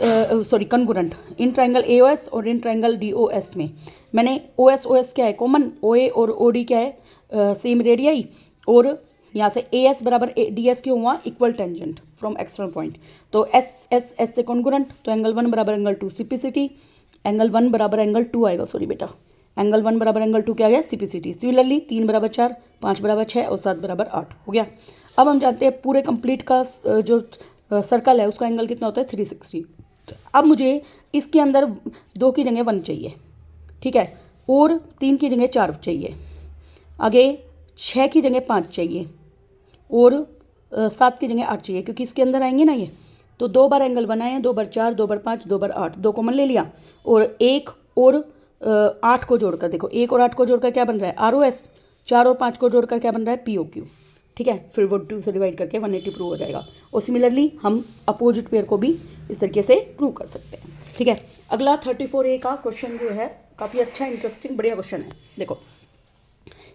sorry congruent, in triangle A O S और in triangle D O S में मैंने ओ एस क्या है कॉमन, ओ ए और ओ डी क्या है सेम रेडियाई, और यहाँ से ए एस बराबर डी एस क्यों हुआ, equal tangent from external point, तो एस एस एस से कॉन्गुरेंट, तो एंगल 1 बराबर एंगल 2 सिपिसिटी, एंगल 1 बराबर एंगल 2 आएगा, सॉरी बेटा एंगल 1 बराबर एंगल 2 क्या आ गया CPCT। सिमिलरली 3 बराबर 4, 5 बराबर 6 और 7 बराबर 8 हो गया। अब हम जानते हैं पूरे कंप्लीट का जो सर्कल है उसका एंगल कितना होता है 360। अब मुझे इसके अंदर 2 की जगह 1 चाहिए, ठीक है, और 3 की जगह 4 चाहिए, आगे 6 की जगह 5 चाहिए और 7 की जगह 8 चाहिए, क्योंकि इसके अंदर आएंगे ना ये। तो 2 बार एंगल 1 आए, 2 बार 4, 2 बार 5, 2 बार 8, 2 कॉमन ले लिया और 1 और 8 को जोड़कर देखो, 1 और 8 को जोड़कर क्या बन रहा है ROS, 4 और 5 को जोड़कर क्या बन रहा है POQ, ठीक है। फिर वो 2 से डिवाइड करके 180 प्रूव हो जाएगा। और सिमिलरली हम अपोजिट पेयर को भी इस तरीके से प्रूव कर सकते हैं, ठीक है। अगला 34A का क्वेश्चन जो है काफ़ी अच्छा इंटरेस्टिंग बढ़िया क्वेश्चन है। देखो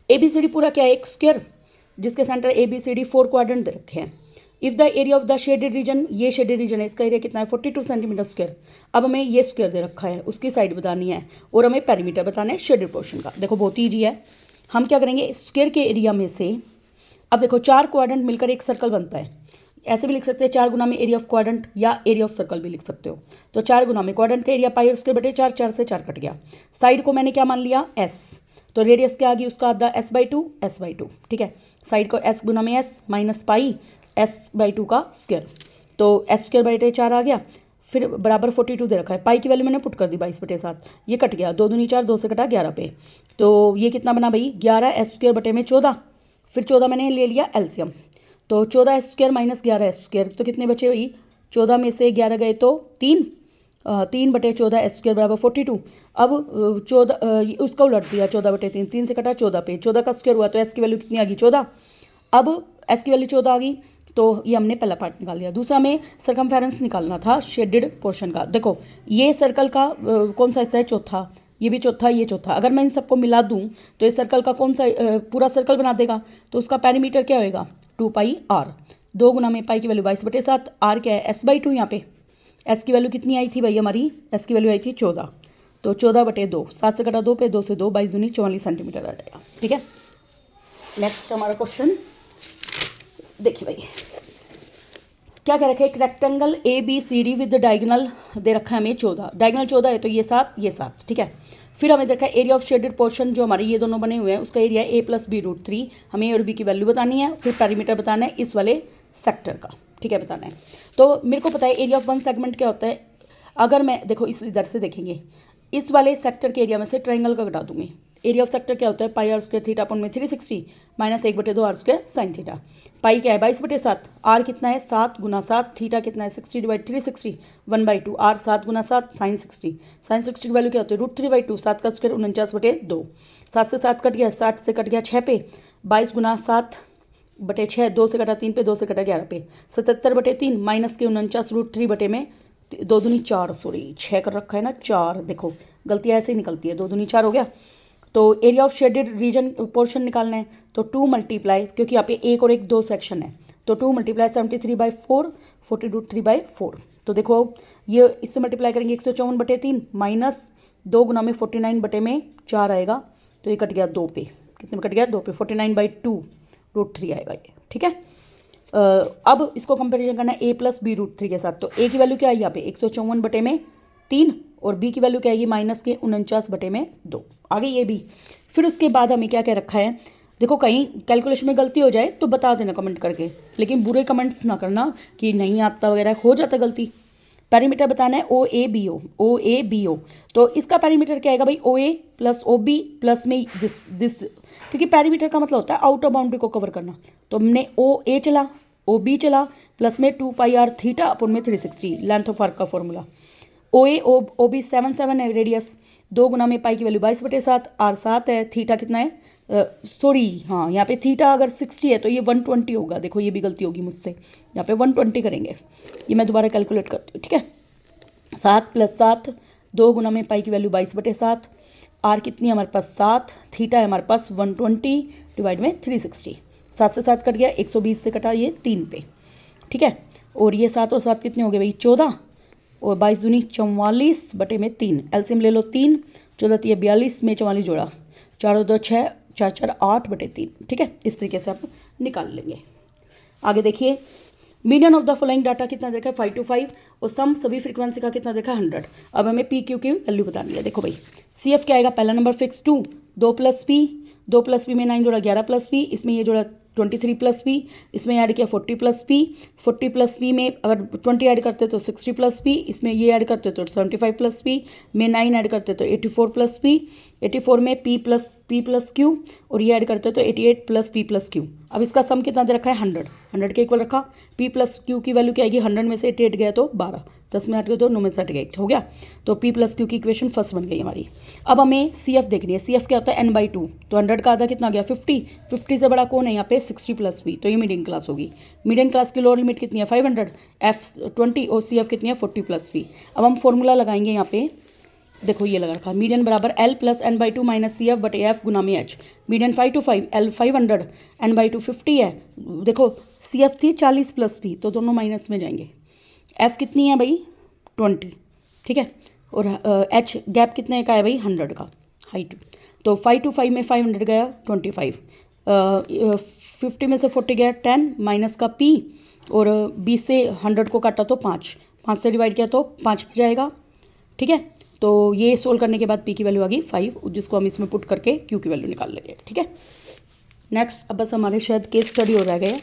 ABCD पूरा क्या है एक स्क्वायर जिसके सेंटर ABCD 4 क्वाड्रेंट दे रखे हैं। If the area of the shaded region, ये शेडेड रीजन है, इसका एरिया कितना है 42 सेंटीमीटर स्क्वायर। अब हमें ये स्क्वायर दे रखा है, उसकी साइड बतानी है और हमें पेरीमीटर बताना है शेडेड पोर्शन का। देखो बहुत ईजी है, हम क्या करेंगे स्क्वायर के एरिया में से, अब देखो 4 क्वाड्रेंट मिलकर एक सर्कल बनता है, ऐसे भी लिख सकते हैं 4 गुना में एरिया ऑफ क्वाड्रेंट या एरिया ऑफ सर्कल भी लिख सकते हो। तो 4 गुना में क्वाड्रेंट का एरिया पाई और उसके बटे 4, 4 से 4 कट गया। साइड को मैंने क्या मान लिया S, तो रेडियस क्या आ गई उसका आधा S/2, ठीक है। साइड को S गुना में S माइनस पाई S/2 का स्क्वायर, तो S² बटे 4 आ गया। फिर बराबर 42 दे रखा है, पाई की वैल्यू मैंने पुट कर दी 22/7, ये कट गया, 2 दूनी 4, 2 से कटा 11 पे, तो ये कितना बना भाई 11 S² बटे में 14। फिर 14 मैंने ले लिया एलसीएम, तो 14 S² माइनस 11 S² तो कितने बचे भाई 14 में से 11 गए तो 3 बटे 14 S² बराबर 42। अब 14 उसका उलट दिया 14 बटे 3, 3 से कटा 14 पे, 14 का स्क्वायर हुआ तो S की वैल्यू कितनी आ गई 14। अब S की वैल्यू 14 आ गई, तो ये हमने पहला पार्ट निकाल लिया। दूसरा में सर्कमफेरेंस निकालना था शेडेड पोर्शन का। देखो ये सर्कल का कौन सा हिस्सा है चौथा, ये भी चौथा, ये चौथा, अगर मैं इन सबको मिला दूं तो इस सर्कल का कौन सा पूरा सर्कल बना देगा, तो उसका पेरीमीटर क्या होएगा 2πr। 2 गुना में पाई की वैल्यू 22/7, r क्या है S/2। यहाँ पे S की वैल्यू कितनी आई थी भाई हमारी, S की वैल्यू आई थी 14, तो 14/2, 7 से कटा 2 पे, 2 से 2, 22 दूनी 44 सेंटीमीटर आ जाएगा, ठीक है। नेक्स्ट हमारा क्वेश्चन देखिए भाई क्या कह रखा है, एक रेक्टेंगल ABCD विद डायगोनल दे रखा है हमें 14, डायगोनल 14 है तो ये 7, ठीक है। फिर हमें देखा है एरिया ऑफ शेडेड पोर्शन जो हमारे ये दोनों बने हुए हैं उसका एरिया A + B√3, हमें A और B की वैल्यू बतानी है, फिर पेरीमीटर बताना है इस वाले सेक्टर का, ठीक है, बताना है। तो मेरे को पता है एरिया ऑफ वन सेगमेंट क्या होता है। अगर मैं देखो इस इधर से देखेंगे, इस वाले सेक्टर के एरिया में से ट्राइंगल का घटा दूंगी। एरिया ऑफ सेक्टर क्या होता है πr² थीटा में 360 माइनस 1/2 r² साइन थीटा। पाई क्या है 22/7, आर कितना है 7 गुना 7, थीटा कितना है 60/360 1/2, आर 7 गुना 7 साइन 60। साइन 60 की वैल्यू क्या होती है √3/2, 7 का स्क्वायर 49/2, 7 से 7 कट गया, 60 से कट गया 6 पे, 22 गुना 7/6, 2 से कटा 3 पे, 2 से कटा 11 पे, 77/3 माइनस के 49 √3 बटे में 2 दूनी 4, सॉरी 6 कर रखा है ना 4, देखो गलती ऐसे ही निकलती है, 2 दूनी 4 हो गया। तो area of shaded region portion निकालना है, तो 2 मल्टीप्लाई, क्योंकि यहाँ पे 1 और 1 2 सेक्शन है, तो 2 मल्टीप्लाई 73/4 43/4। तो देखो ये इससे मल्टीप्लाई करेंगे 154/3 माइनस 2 गुना में 49/4 आएगा, तो ये कट गया 2 पे, कितने में कट गया 2 पे, 49/2 √3 आएगा ये, ठीक है। अब इसको कंपेरिजन करना है A + B√3 के साथ, तो A की वैल्यू क्या है यहाँ पे 154/3 और B की वैल्यू क्या आएगी माइनस के 49/2, आगे ये भी। फिर उसके बाद हमें क्या कह रखा है, देखो कहीं कैलकुलेशन में गलती हो जाए तो बता देना कमेंट करके, लेकिन बुरे कमेंट्स ना करना कि नहीं आता वगैरह, हो जाता गलती। पेरीमीटर बताना है OABO, तो इसका पेरीमीटर क्या आएगा भाई OA + OB प्लस में दिस, क्योंकि पेरीमीटर का मतलब होता है आउटर बाउंड्री को कवर करना, तो हमने OA चला OB चला प्लस में 2πr थीटा अपन में 360 लेंथ ऑफ आर्क का फॉर्मूला। OA OB 7 है रेडियस, 2 गुना में पाई की वैल्यू 22/7, r 7 है, थीटा कितना है सॉरी हाँ यहाँ पे थीटा अगर 60 है तो ये 120 होगा, देखो ये भी गलती होगी मुझसे, यहाँ पे 120 करेंगे, ये मैं दोबारा कैलकुलेट करती हूँ, ठीक है। 7 + 7, 2 गुना में पाई की वैल्यू 22/7, आर कितनी है हमारे पास 7, थीटा है हमारे पास 120 डिवाइड में 360, 7 से 7 कट गया, 120 से कटा ये 3 पे, ठीक है। और ये 7 और 7 कितने हो गए भाई 14 और 22 दूनी 44/3, एलसीएम ले लो 3, 14 × 42 में 44 जोड़ा, 4 और 2 6, 4 4 8/3, ठीक है। इस तरीके से आप निकाल लेंगे। आगे देखिए median of the following data कितना देखा है 5 to 5 और सम सभी फ्रीक्वेंसी का कितना देखा 100। अब हमें PQ की वैल्यू बतानी है। देखो भाई सी एफ क्या आएगा, पहला नंबर फिक्स 2, 2 प्लस पी में 9 जोड़ा 11 प्लस पी, इसमें ये जोड़ा 23 प्लस पी, इसमें ऐड किया 40 प्लस पी, 40 प्लस पी में अगर 20 ऐड करते तो 60 प्लस पी, इसमें ये ऐड करते तो 75 प्लस पी, में 9 ऐड करते तो 84 प्लस पी, 84 में पी प्लस क्यू, और ये ऐड करते तो 88 प्लस पी प्लस क्यू। अब इसका सम कितना दे रखा है, 100 के इक्वल रखा। पी प्लस क्यू की वैल्यू क्या आएगी, 100 में से 88 गया तो 12, 10 में 8 गया तो 9 में से 8 गया, हो गया। तो पी प्लस क्यू की इक्वेशन फर्स्ट बन गई हमारी। अब हमें सी एफ देखनी है। सी एफ क्या होता है, n/2, तो 100 का आधा कितना गया 50, 50 से बड़ा कौन है यहाँ पे 60 प्लस पी, तो ये मीडियम क्लास होगी। मीडियम क्लास की लोअर लिमिट कितनी है 500, एफ 20 और सी एफ कितनी है 40 प्लस पी। अब हम फॉर्मूला लगाएंगे यहाँ पे, देखो ये लगा रखा, मीडियन बराबर L plus n/2 minus C F बटे एफ गुना में H. Median 5 to 5, L 500, n/2 50 है। देखो सी एफ थी 40 प्लस पी, तो दोनों माइनस में जाएंगे। एफ कितनी है भाई 20, ठीक है, और एच गैप कितने का है भाई 100 का हाइट। तो 5 to 5 में 500 गया 25, 50 में से 40 गया 10, माइनस का पी, और 20 से 100 को काटा तो 5 से डिवाइड किया तो 5 पे जाएगा, ठीक है। तो ये सोल्व करने के बाद पी की वैल्यू आ गई 5, जिसको हम इसमें पुट करके क्यू की वैल्यू निकाल लेंगे, ठीक है। नेक्स्ट अब बस हमारे शायद केस स्टडी हो रह गए,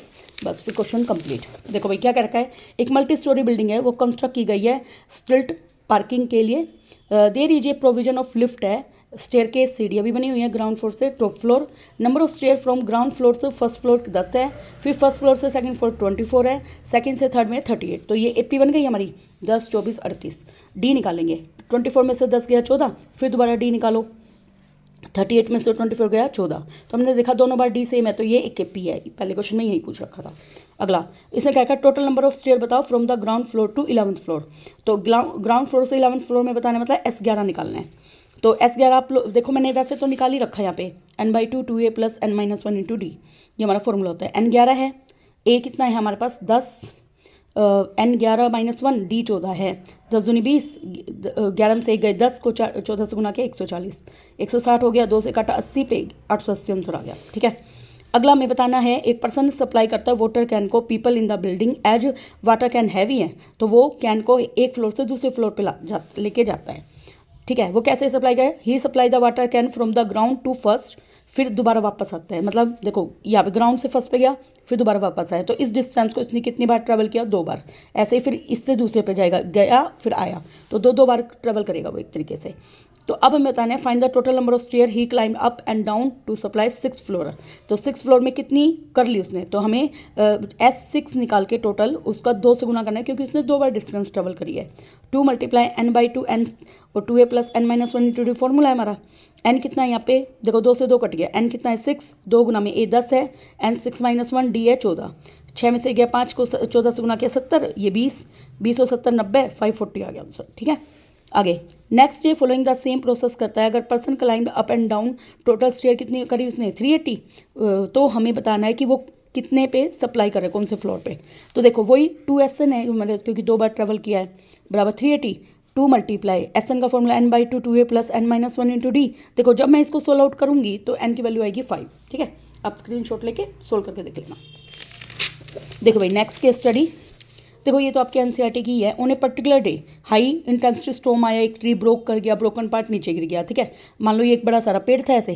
बस फिर क्वेश्चन कंप्लीट। देखो भाई क्या कर रखा है, एक मल्टी स्टोरी बिल्डिंग है, वो कंस्ट्रक्ट की गई है स्ट्रीट पार्किंग के लिए। There is a provision of lift है, स्टेयर केस सीढ़ियाँ भी बनी हुई है ग्राउंड फ्लोर से top floor. Number of stair from ground floor से फर्स्ट फ्लोर 10 है, फिर फर्स्ट फ्लोर से सेकंड फ्लोर 24 है, सेकंड से थर्ड में 38। तो ये एपी बन गई हमारी 10, 24, 38। डी निकालेंगे, 24 में से 10 गया 14, फिर दोबारा डी निकालो, 38 में से 24 गया 14। तो हमने देखा दोनों बार डी सेम है, तो ये एक एपी है, पहले क्वेश्चन में यही पूछ रखा था। अगला इसने क्या कहा, टोटल नंबर ऑफ स्टेयर बताओ from the ground floor to 11th floor. तो ग्राउंड फ्लोर से 11th फ्लोर में बताने मतलब S11 निकालना है। तो S11 आप देखो मैंने वैसे तो निकाल ही रखा है यहाँ पे, n/2 2a plus n-1 into D, ये हमारा फॉर्मूला होता है। n11 है, a कितना है हमारे पास 10, n11 - 1 डी 14 है, 10 दूनी 20, 11 में से 1 गए 10 को 14 से गुना किया 140, 160 हो गया, 2 से काटा 80 पे 880 आंसर आ गया, ठीक है। अगला हमें बताना है, एक पर्सन सप्लाई करता है वाटर कैन को people in the building, as water can heavy है, तो वो कैन को एक फ्लोर से दूसरे फ्लोर पे लेके जाता है, ठीक है। वो कैसे सप्लाई करे, he supply the water can from the ground to first, फिर दोबारा वापस आता है। मतलब देखो यहाँ पे ग्राउंड से फर्स्ट पे गया, फिर दोबारा वापस आया, तो इस डिस्टेंस को इसने कितनी बार ट्रैवल किया, 2 बार। ऐसे ही फिर इससे दूसरे पे जाएगा, गया फिर आया, तो 2 बार ट्रैवल करेगा वो एक तरीके से। तो अब हमें बताना है, find the total number of stair he climb up and down to supply 6th floor. तो 6th फ्लोर में कितनी कर ली उसने, तो हमें S6 निकाल के टोटल उसका 2 से गुना करना है, क्योंकि उसने 2 बार डिस्टेंस ट्रेवल करी है। 2 × n/2 n और 2a plus n-1 into D formula है हमारा। n कितना है यहाँ पे, देखो 2 से 2 कट गया, n कितना है 6, 2 गुना में a 10 है, n 6 - 1 d है 14, 6 में से गया 5 को 14 से गुना किया 70, ये 20, 20 और 70 90, 540 आ गया आंसर, ठीक है। आगे next day following the same process करता है, अगर person climb up and down, total stair कितनी करी उसने 380, तो हमें बताना है कि वो कितने पे सप्लाई करे, कौन से फ्लोर पे। तो देखो वही 2SN है, मतलब क्योंकि 2 बार ट्रेवल किया है, बराबर 380, 2 × SN का formula n/2 2a plus n-1 into D. देखो जब मैं इसको सोल्व आउट करूँगी तो n की वैल्यू आएगी 5, ठीक है। आप स्क्रीनशॉट लेके सोल्व करके देख लेना। देखो भाई नेक्स्ट केस स्टडी, देखो ये तो आपके NCERT की है। On a particular day high intensity storm आया, एक ट्री ब्रोक कर गया, ब्रोकन पार्ट नीचे गिर गया, ठीक है। मान लो ये एक बड़ा सारा पेड़ था, ऐसे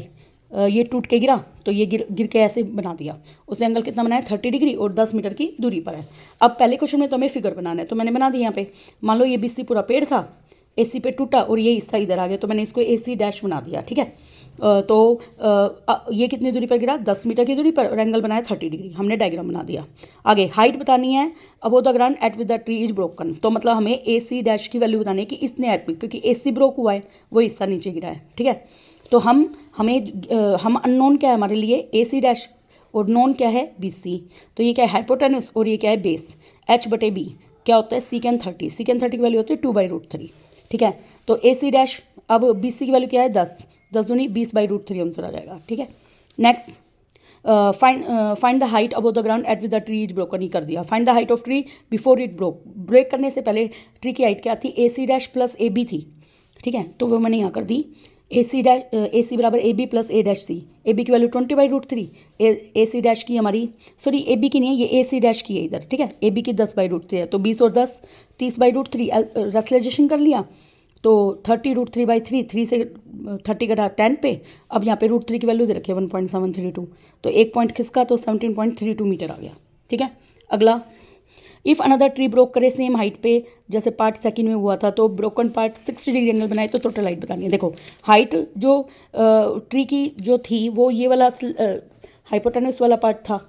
ये टूट के गिरा, तो ये गिर के ऐसे बना दिया। उसने एंगल कितना बनाया 30 डिग्री और 10 मीटर की दूरी पर है। अब पहले क्वेश्चन में तो हमें फिगर बनाना है, तो मैंने बना दिया यहाँ पे। मान लो ये BC पूरा पेड़ था, AC पे टूटा और ये हिस्सा इधर आ गया, तो मैंने इसको AC' बना दिया, ठीक है। तो ये कितनी दूरी पर गिरा 10 मीटर की दूरी पर, और एंगल बनाया 30 डिग्री, हमने डायग्राम बना दिया। आगे हाइट बतानी है, above the ground at with the tree is broken, तो मतलब हमें AC' की वैल्यू बतानी है कि इसने एट में, क्योंकि AC ब्रोक हुआ है, वो हिस्सा नीचे गिरा है, ठीक है। तो हम अननोन क्या है हमारे लिए AC' और नोन क्या है BC। तो ये क्या है हाइपोटेन्यूस और ये क्या है बेस, H/B क्या होता है सीकेंड 30, सीकेंड 30 की वैल्यू होती है 2/√3, ठीक है। तो AC' अब BC की वैल्यू क्या है 10, 10 दूनी 20/√3 आंसर आ जाएगा, ठीक है। Next find the height above the ground at with the tree is broken, ही कर दिया। Find the height of tree before it break करने से पहले ट्री की हाइट क्या थी, AC' प्लस AB थी, ठीक है। तो वो मैंने यहाँ कर दी AC बराबर AB प्लस A'(C), AB की वैल्यू 20/√3, AC' की हमारी सॉरी AB की नहीं है, ये AC' की है इधर, ठीक है। AB की 10/√3 है, तो 20 और 10 30/√3, रेसलाइजेशन कर लिया, तो 30√3/3, 3 से 30 घटा 10 पे। अब यहाँ पे √3 की वैल्यू दे रखी है 1.732, तो एक पॉइंट खिसका तो 17.32 मीटर आ गया। ठीक है, अगला, इफ़ अनदर ट्री ब्रोक करे सेम हाइट पे, जैसे पार्ट सेकंड में हुआ था, तो ब्रोकन पार्ट 60 डिग्री एंगल बनाए तो टोटल हाइट बतानी है। देखो हाइट जो ट्री की जो थी वो ये वाला हाइपोटेनस वाला पार्ट था।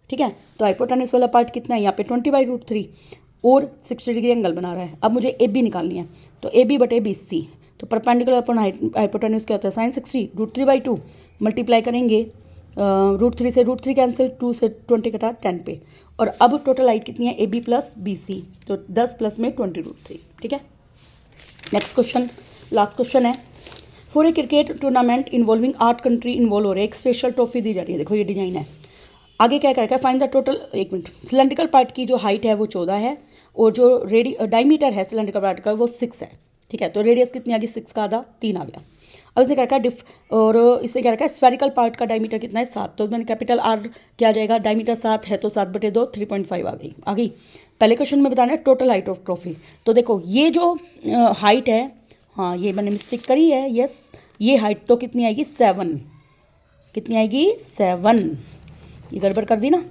ठीक है, तो हाइपोटेनस वाला पार्ट कितना है यहाँ पे 20/√3 और 60 डिग्री एंगल बना रहा है। अब मुझे ए बी निकालनी है, तो ए बी बटे बी सी, तो परपेंडिकुलर अपॉन हाइपोटेनस क्या होता है sin 60 √3/2 मल्टीप्लाई करेंगे √3 से √3 कैंसिल, 2 से 20 घटा 10 पे। और अब टोटल हाइट कितनी है A B plus B C, तो 10 प्लस में 20√3। ठीक है, नेक्स्ट क्वेश्चन, लास्ट क्वेश्चन है, for a cricket tournament involving 8 country involve हो रहे हैं, एक स्पेशल ट्रॉफी दी जा रही है। देखो ये डिजाइन है, आगे क्या करेगा, फाइंड द टोटल, एक मिनट, सिलेंड्रिकल पार्ट की जो हाइट है वो 14 है और जो डायमीटर है सिलेंड्रिकल पार्ट का वो 6 है। ठीक है, तो रेडियस कितनी आ गई, 6 का आधा 3 आ गया। अब इसने क्या रखा और इससे क्या रखा है, स्फेरिकल पार्ट का डायमीटर कितना है 7, तो मैंने कैपिटल आर क्या आ जाएगा, डायमीटर 7 है तो 7/2 3.5 आ गई। पहले क्वेश्चन में बताना है टोटल हाइट ऑफ ट्रॉफी, तो देखो ये जो हाइट है, हाँ ये मैंने मिस्टेक करी है, यस, ये हाइट तो कितनी आएगी 7, कितनी आएगी 7, ये गड़बड़ कर दी ना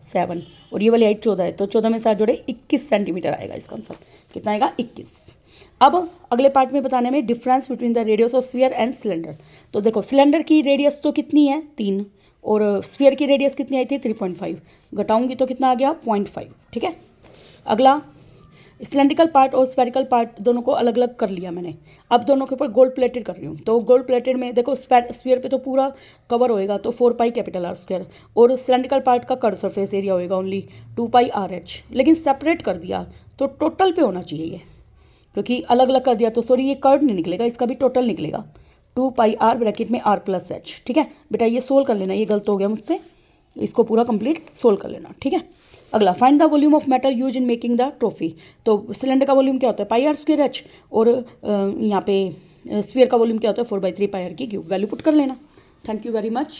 7, और ये वाली हाइट 14 है, तो 14 में 7 जोड़े 21 सेंटीमीटर आएगा इसका आंसर, कितना आएगा 21। अब अगले पार्ट में बताने में difference between the radius of sphere and cylinder, तो देखो सिलेंडर की रेडियस तो कितनी है 3 और स्फीयर की रेडियस कितनी आई थी 3.5, घटाऊंगी तो कितना आ गया 0.5। ठीक है, अगला, सिलेंड्रिकल पार्ट और स्फेरिकल पार्ट दोनों को अलग अलग कर लिया मैंने, अब दोनों के ऊपर गोल्ड प्लेटेड कर रही हूँ। तो गोल्ड प्लेटेड में देखो स्फीयर पे तो पूरा कवर होएगा तो 4πR², और सिलेंड्रिकल पार्ट का कर्व सरफेस एरिया होएगा ओनली 2πRH, लेकिन सेपरेट कर दिया तो टोटल पे होना चाहिए ये, क्योंकि अलग अलग कर दिया तो सॉरी ये कर्व नहीं निकलेगा, इसका भी टोटल निकलेगा 2πR ब्रैकेट में R+H। ठीक है बेटा, ये सोल्व कर लेना, ये गलत हो गया मुझसे, इसको पूरा कंप्लीट सोल्व कर लेना। ठीक है, अगला, find the volume of metal use in making the trophy, तो सिलेंडर का वॉल्यूम क्या होता है πR²H और यहाँ पे स्फीयर का वॉल्यूम क्या होता है 4/3πR3, वैल्यू पुट कर लेना। Thank you very much.